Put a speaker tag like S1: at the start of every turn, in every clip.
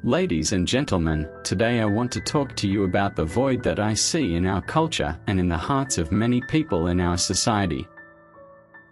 S1: Ladies and gentlemen, today I want to talk to you about the void that I see in our culture and in the hearts of many people in our society.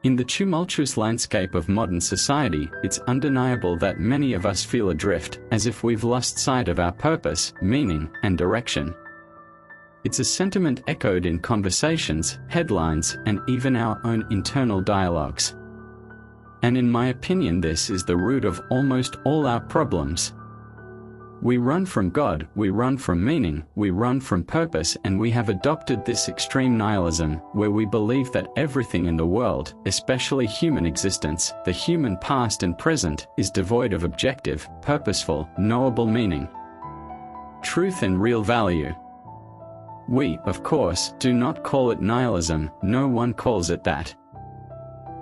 S1: In the tumultuous landscape of modern society, it's undeniable that many of us feel adrift, as if we've lost sight of our purpose, meaning, and direction. It's a sentiment echoed in conversations, headlines, and even our own internal dialogues. And in my opinion, this is the root of almost all our problems. We run from God, we run from meaning, we run from purpose, and we have adopted this extreme nihilism, where we believe that everything in the world, especially human existence, the human past and present, is devoid of objective, purposeful, knowable meaning, truth and real value. We, of course, do not call it nihilism, no one calls it that.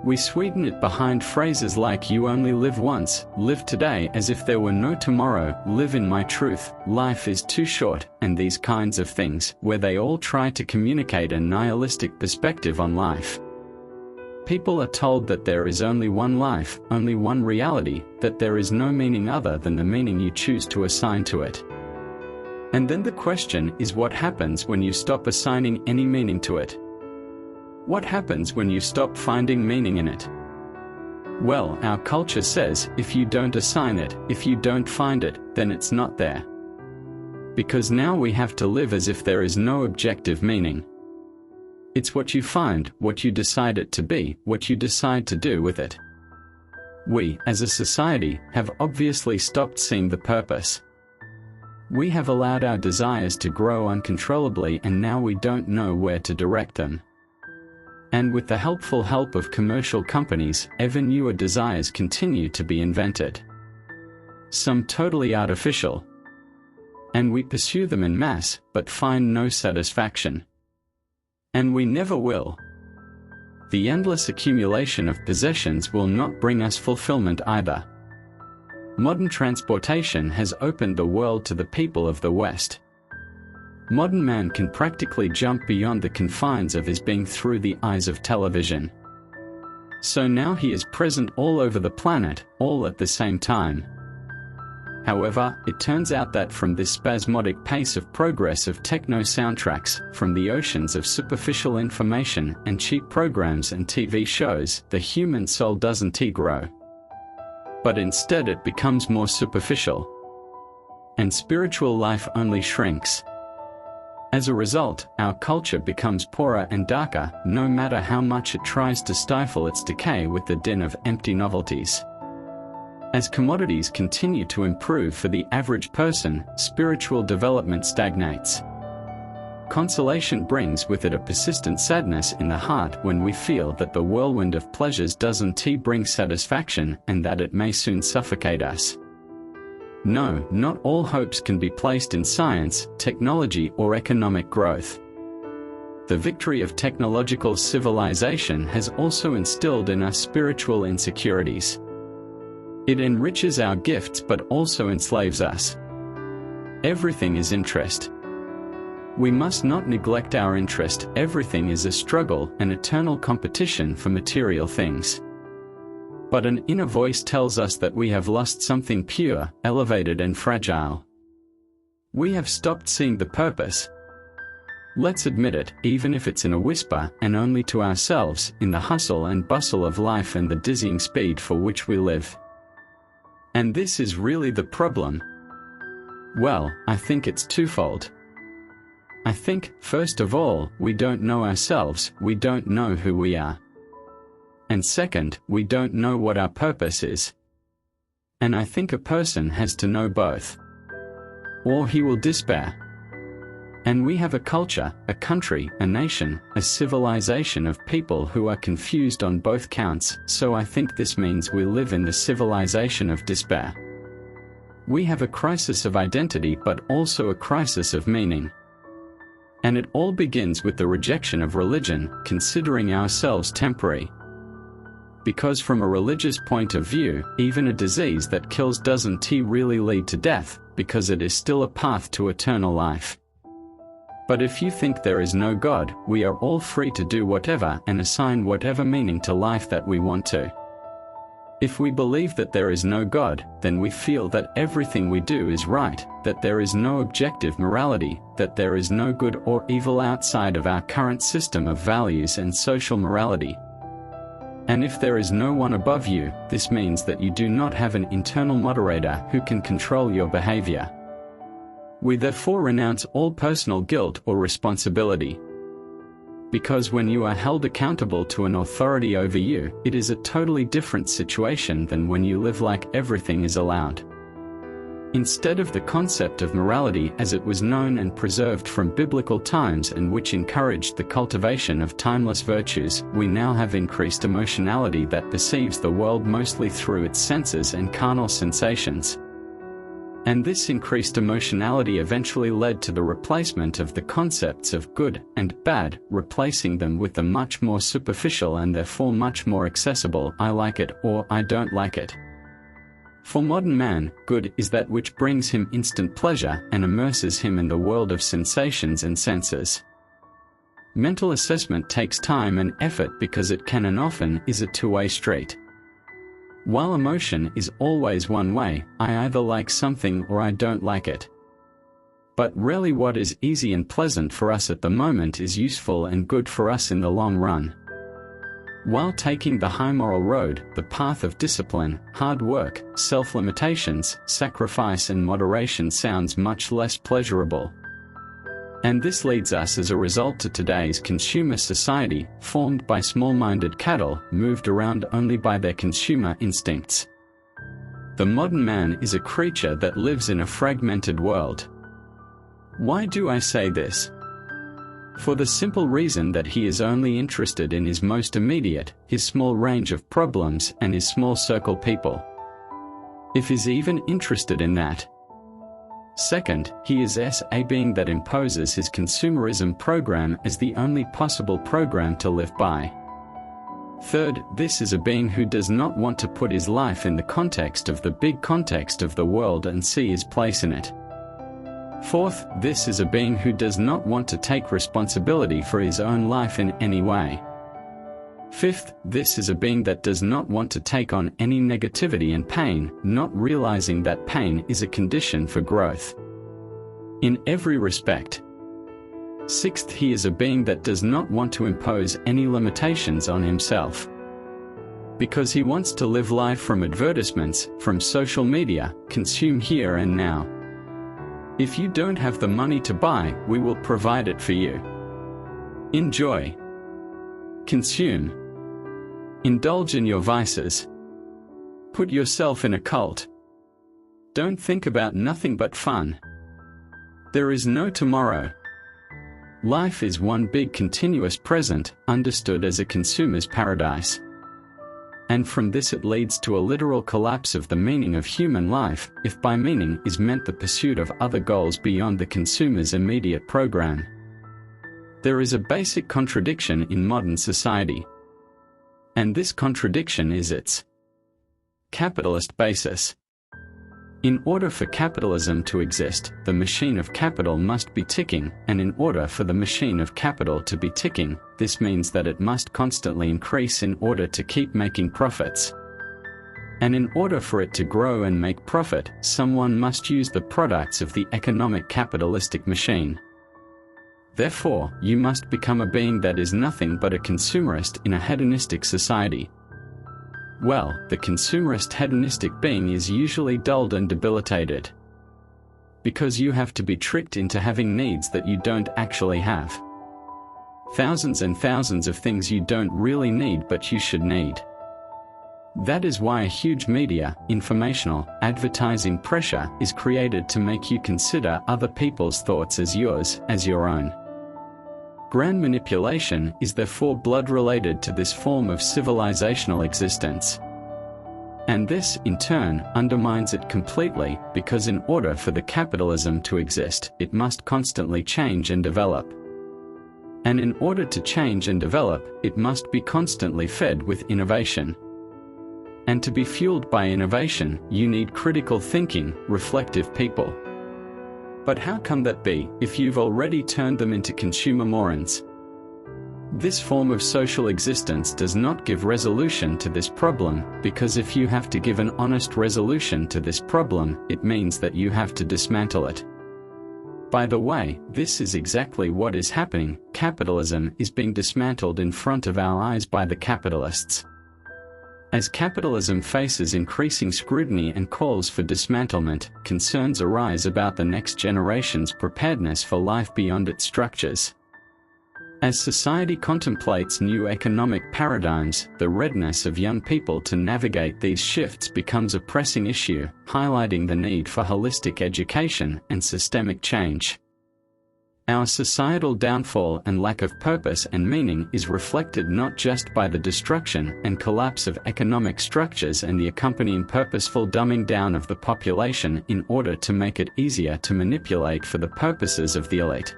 S1: We sweeten it behind phrases like "you only live once," "live today as if there were no tomorrow," "live in my truth," "life is too short," and these kinds of things, where they all try to communicate a nihilistic perspective on life. People are told that there is only one life, only one reality, that there is no meaning other than the meaning you choose to assign to it. And then the question is, what happens when you stop assigning any meaning to it? What happens when you stop finding meaning in it? Well, our culture says, if you don't assign it, if you don't find it, then it's not there. Because now we have to live as if there is no objective meaning. It's what you find, what you decide it to be, what you decide to do with it. We, as a society, have obviously stopped seeing the purpose. We have allowed our desires to grow uncontrollably, and now we don't know where to direct them. And with the helpful help of commercial companies, ever newer desires continue to be invented. Some totally artificial. And we pursue them en masse, but find no satisfaction. And we never will. The endless accumulation of possessions will not bring us fulfillment either. Modern transportation has opened the world to the people of the West. Modern man can practically jump beyond the confines of his being through the eyes of television. So now he is present all over the planet, all at the same time. However, it turns out that from this spasmodic pace of progress of techno soundtracks, from the oceans of superficial information and cheap programs and TV shows, the human soul doesn't grow. But instead it becomes more superficial. And spiritual life only shrinks. As a result, our culture becomes poorer and darker, no matter how much it tries to stifle its decay with the din of empty novelties. As commodities continue to improve for the average person, spiritual development stagnates. Consolation brings with it a persistent sadness in the heart when we feel that the whirlwind of pleasures doesn't bring satisfaction, and that it may soon suffocate us. No, not all hopes can be placed in science, technology, or economic growth. The victory of technological civilization has also instilled in us spiritual insecurities. It enriches our gifts but also enslaves us. Everything is interest. We must not neglect our interest. Everything is a struggle, an eternal competition for material things. But an inner voice tells us that we have lost something pure, elevated and fragile. We have stopped seeing the purpose. Let's admit it, even if it's in a whisper, and only to ourselves, in the hustle and bustle of life and the dizzying speed for which we live. And this is really the problem. Well, I think it's twofold. I think, first of all, we don't know ourselves, we don't know who we are. And second, we don't know what our purpose is. And I think a person has to know both. Or he will despair. And we have a culture, a country, a nation, a civilization of people who are confused on both counts, so I think this means we live in the civilization of despair. We have a crisis of identity but also a crisis of meaning. And it all begins with the rejection of religion, considering ourselves temporary. Because from a religious point of view, even a disease that kills doesn't really lead to death, because it is still a path to eternal life. But if you think there is no God, we are all free to do whatever and assign whatever meaning to life that we want to. If we believe that there is no God, then we feel that everything we do is right, that there is no objective morality, that there is no good or evil outside of our current system of values and social morality. And if there is no one above you, this means that you do not have an internal moderator who can control your behavior. We therefore renounce all personal guilt or responsibility. Because when you are held accountable to an authority over you, it is a totally different situation than when you live like everything is allowed. Instead of the concept of morality as it was known and preserved from biblical times and which encouraged the cultivation of timeless virtues, we now have increased emotionality that perceives the world mostly through its senses and carnal sensations. And this increased emotionality eventually led to the replacement of the concepts of good and bad, replacing them with the much more superficial and therefore much more accessible "I like it" or "I don't like it." For modern man, good is that which brings him instant pleasure and immerses him in the world of sensations and senses. Mental assessment takes time and effort because it can and often is a two-way street. While emotion is always one way, I either like something or I don't like it. But rarely what is easy and pleasant for us at the moment is useful and good for us in the long run. While taking the high moral road, the path of discipline, hard work, self-limitations, sacrifice and moderation sounds much less pleasurable. And this leads us as a result to today's consumer society, formed by small-minded cattle, moved around only by their consumer instincts. The modern man is a creature that lives in a fragmented world. Why do I say this? For the simple reason that he is only interested in his most immediate, his small range of problems and his small circle people. If he's even interested in that. Second, he is a being that imposes his consumerism program as the only possible program to live by. Third, this is a being who does not want to put his life in the context of the big context of the world and see his place in it. Fourth, this is a being who does not want to take responsibility for his own life in any way. Fifth, this is a being that does not want to take on any negativity and pain, not realizing that pain is a condition for growth. In every respect. Sixth, he is a being that does not want to impose any limitations on himself. Because he wants to live life from advertisements, from social media, consume here and now. If you don't have the money to buy, we will provide it for you. Enjoy. Consume. Indulge in your vices. Put yourself in a cult. Don't think about nothing but fun. There is no tomorrow. Life is one big continuous present, understood as a consumer's paradise. And from this it leads to a literal collapse of the meaning of human life, if by meaning is meant the pursuit of other goals beyond the consumer's immediate program. There is a basic contradiction in modern society. And this contradiction is its capitalist basis. In order for capitalism to exist, the machine of capital must be ticking, and in order for the machine of capital to be ticking, this means that it must constantly increase in order to keep making profits. And in order for it to grow and make profit, someone must use the products of the economic capitalistic machine. Therefore, you must become a being that is nothing but a consumerist in a hedonistic society. Well, the consumerist hedonistic being is usually dulled and debilitated. Because you have to be tricked into having needs that you don't actually have. Thousands and thousands of things you don't really need but you should need. That is why a huge media, informational, advertising pressure is created to make you consider other people's thoughts as yours, as your own. Grand manipulation is therefore blood-related to this form of civilizational existence. And this, in turn, undermines it completely, because in order for the capitalism to exist, it must constantly change and develop. And in order to change and develop, it must be constantly fed with innovation. And to be fueled by innovation, you need critical thinking, reflective people. But how can that be, if you've already turned them into consumer morons? This form of social existence does not give resolution to this problem, because if you have to give an honest resolution to this problem, it means that you have to dismantle it. By the way, this is exactly what is happening. Capitalism is being dismantled in front of our eyes by the capitalists. As capitalism faces increasing scrutiny and calls for dismantlement, concerns arise about the next generation's preparedness for life beyond its structures. As society contemplates new economic paradigms, the readiness of young people to navigate these shifts becomes a pressing issue, highlighting the need for holistic education and systemic change. Our societal downfall and lack of purpose and meaning is reflected not just by the destruction and collapse of economic structures and the accompanying purposeful dumbing down of the population in order to make it easier to manipulate for the purposes of the elite.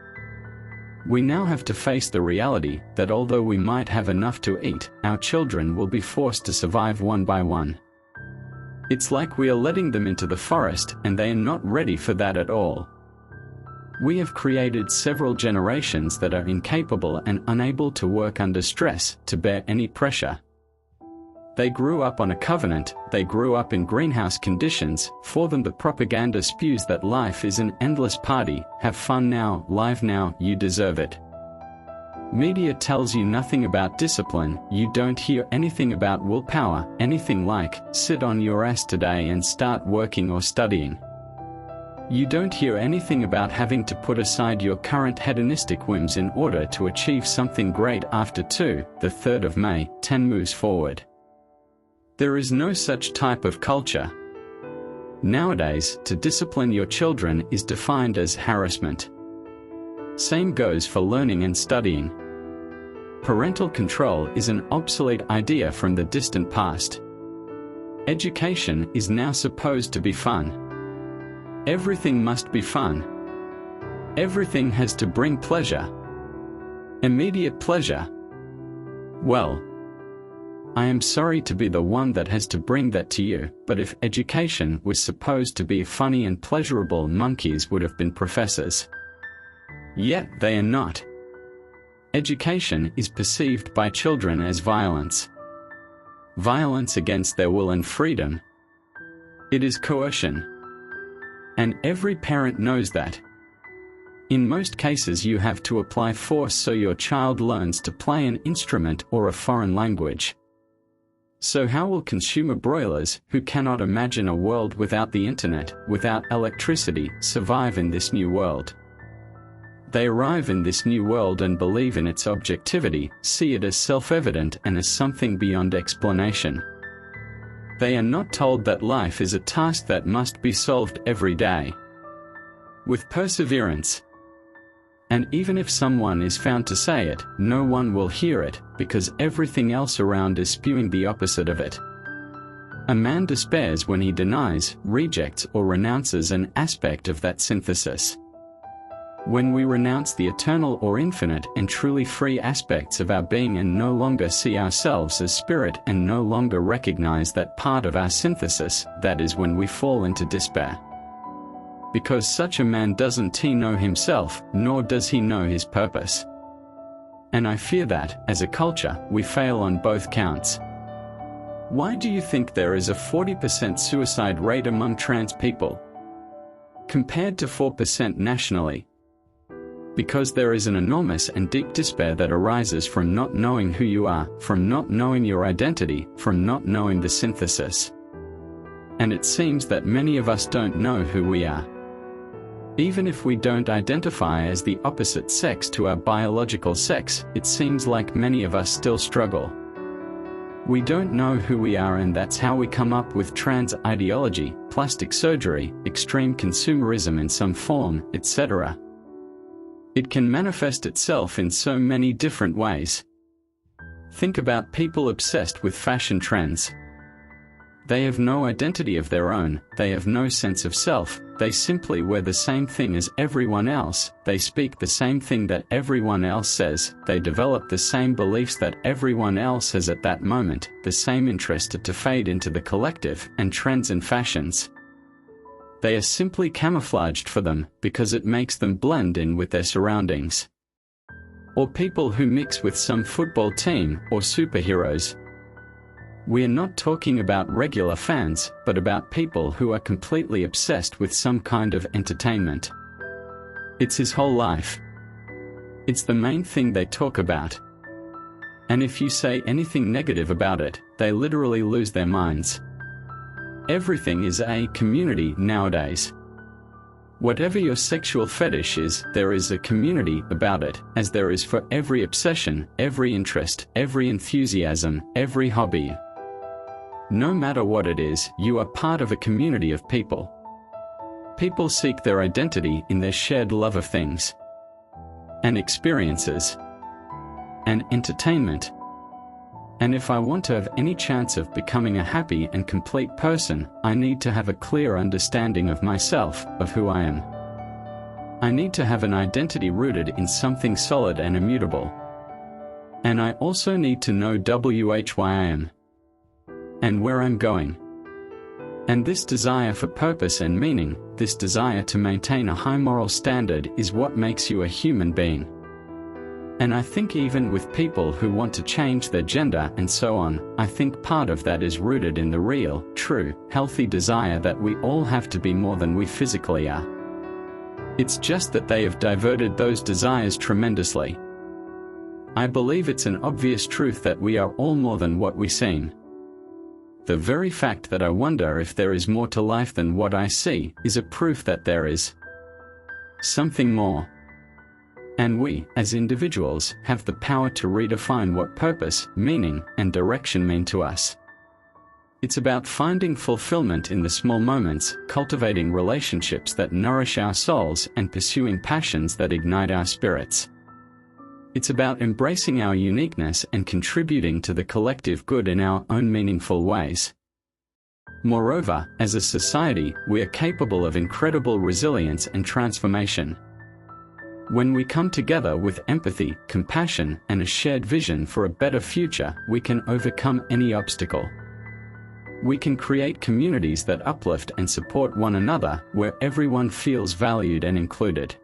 S1: We now have to face the reality that although we might have enough to eat, our children will be forced to survive one by one. It's like we are letting them into the forest and they are not ready for that at all. We have created several generations that are incapable and unable to work under stress, to bear any pressure. They grew up on a covenant, they grew up in greenhouse conditions. For them the propaganda spews that life is an endless party, have fun now, live now, you deserve it. Media tells you nothing about discipline, you don't hear anything about willpower, anything like, sit on your ass today and start working or studying. You don't hear anything about having to put aside your current hedonistic whims in order to achieve something great after the 3rd of May, 10 moves forward. There is no such type of culture. Nowadays, to discipline your children is defined as harassment. Same goes for learning and studying. Parental control is an obsolete idea from the distant past. Education is now supposed to be fun. Everything must be fun. Everything has to bring pleasure. Immediate pleasure. Well, I am sorry to be the one that has to bring that to you, but if education was supposed to be funny and pleasurable, monkeys would have been professors. Yet they are not. Education is perceived by children as violence. Violence against their will and freedom. It is coercion. And every parent knows that. In most cases you have to apply force so your child learns to play an instrument or a foreign language. So how will consumer broilers, who cannot imagine a world without the internet, without electricity, survive in this new world? They arrive in this new world and believe in its objectivity, see it as self-evident and as something beyond explanation. They are not told that life is a task that must be solved every day. With perseverance. And even if someone is found to say it, no one will hear it, because everything else around is spewing the opposite of it. A man despairs when he denies, rejects or renounces an aspect of that synthesis. When we renounce the eternal or infinite and truly free aspects of our being and no longer see ourselves as spirit and no longer recognize that part of our synthesis, that is when we fall into despair. Because such a man doesn't know himself, nor does he know his purpose. And I fear that, as a culture, we fail on both counts. Why do you think there is a 40% suicide rate among trans people, compared to 4% nationally? Because there is an enormous and deep despair that arises from not knowing who you are, from not knowing your identity, from not knowing the synthesis. And it seems that many of us don't know who we are. Even if we don't identify as the opposite sex to our biological sex, it seems like many of us still struggle. We don't know who we are, and that's how we come up with trans ideology, plastic surgery, extreme consumerism in some form, etc. It can manifest itself in so many different ways. Think about people obsessed with fashion trends. They have no identity of their own, they have no sense of self, they simply wear the same thing as everyone else, they speak the same thing that everyone else says, they develop the same beliefs that everyone else has at that moment, the same interest to fade into the collective, and trends and fashions. They are simply camouflaged for them, because it makes them blend in with their surroundings. or people who mix with some football team or superheroes. We are not talking about regular fans, but about people who are completely obsessed with some kind of entertainment. It's his whole life. It's the main thing they talk about. And if you say anything negative about it, they literally lose their minds. Everything is a community nowadays. Whatever your sexual fetish is, there is a community about it, as there is for every obsession, every interest, every enthusiasm, every hobby. No matter what it is, you are part of a community of people. People seek their identity in their shared love of things and experiences and entertainment. And if I want to have any chance of becoming a happy and complete person, I need to have a clear understanding of myself, of who I am. I need to have an identity rooted in something solid and immutable. And I also need to know why I am and where I'm going. And this desire for purpose and meaning, this desire to maintain a high moral standard, is what makes you a human being. And I think even with people who want to change their gender and so on, I think part of that is rooted in the real, true, healthy desire that we all have to be more than we physically are. It's just that they have diverted those desires tremendously. I believe it's an obvious truth that we are all more than what we seem. The very fact that I wonder if there is more to life than what I see is a proof that there is something more. And we, as individuals, have the power to redefine what purpose, meaning, and direction mean to us. It's about finding fulfillment in the small moments, cultivating relationships that nourish our souls, and pursuing passions that ignite our spirits. It's about embracing our uniqueness and contributing to the collective good in our own meaningful ways. Moreover, as a society, we are capable of incredible resilience and transformation. When we come together with empathy, compassion, and a shared vision for a better future, we can overcome any obstacle. We can create communities that uplift and support one another, where everyone feels valued and included.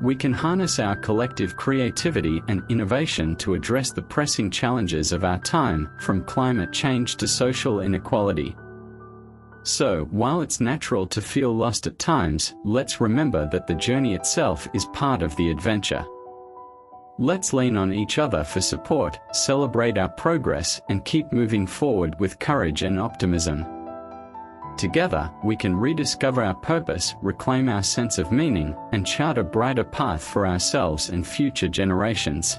S1: We can harness our collective creativity and innovation to address the pressing challenges of our time, from climate change to social inequality. So, while it's natural to feel lost at times, let's remember that the journey itself is part of the adventure. Let's lean on each other for support, celebrate our progress, and keep moving forward with courage and optimism. Together, we can rediscover our purpose, reclaim our sense of meaning, and chart a brighter path for ourselves and future generations.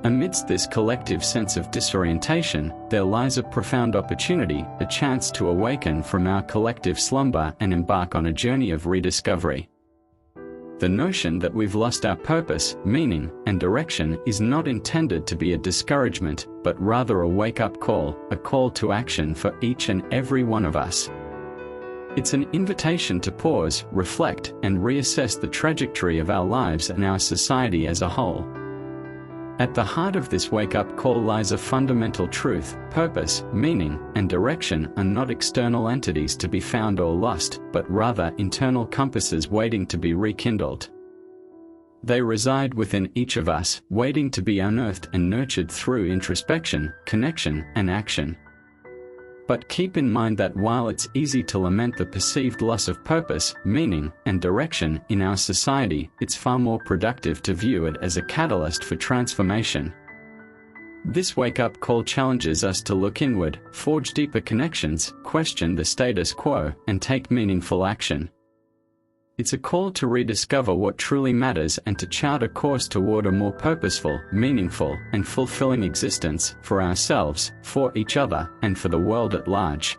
S1: Amidst this collective sense of disorientation, there lies a profound opportunity, a chance to awaken from our collective slumber and embark on a journey of rediscovery. The notion that we've lost our purpose, meaning, and direction is not intended to be a discouragement, but rather a wake-up call, a call to action for each and every one of us. It's an invitation to pause, reflect, and reassess the trajectory of our lives and our society as a whole. At the heart of this wake-up call lies a fundamental truth: purpose, meaning, and direction are not external entities to be found or lost, but rather internal compasses waiting to be rekindled. They reside within each of us, waiting to be unearthed and nurtured through introspection, connection, and action. But keep in mind that while it's easy to lament the perceived loss of purpose, meaning, and direction in our society, it's far more productive to view it as a catalyst for transformation. This wake-up call challenges us to look inward, forge deeper connections, question the status quo, and take meaningful action. It's a call to rediscover what truly matters and to chart a course toward a more purposeful, meaningful, and fulfilling existence for ourselves, for each other, and for the world at large.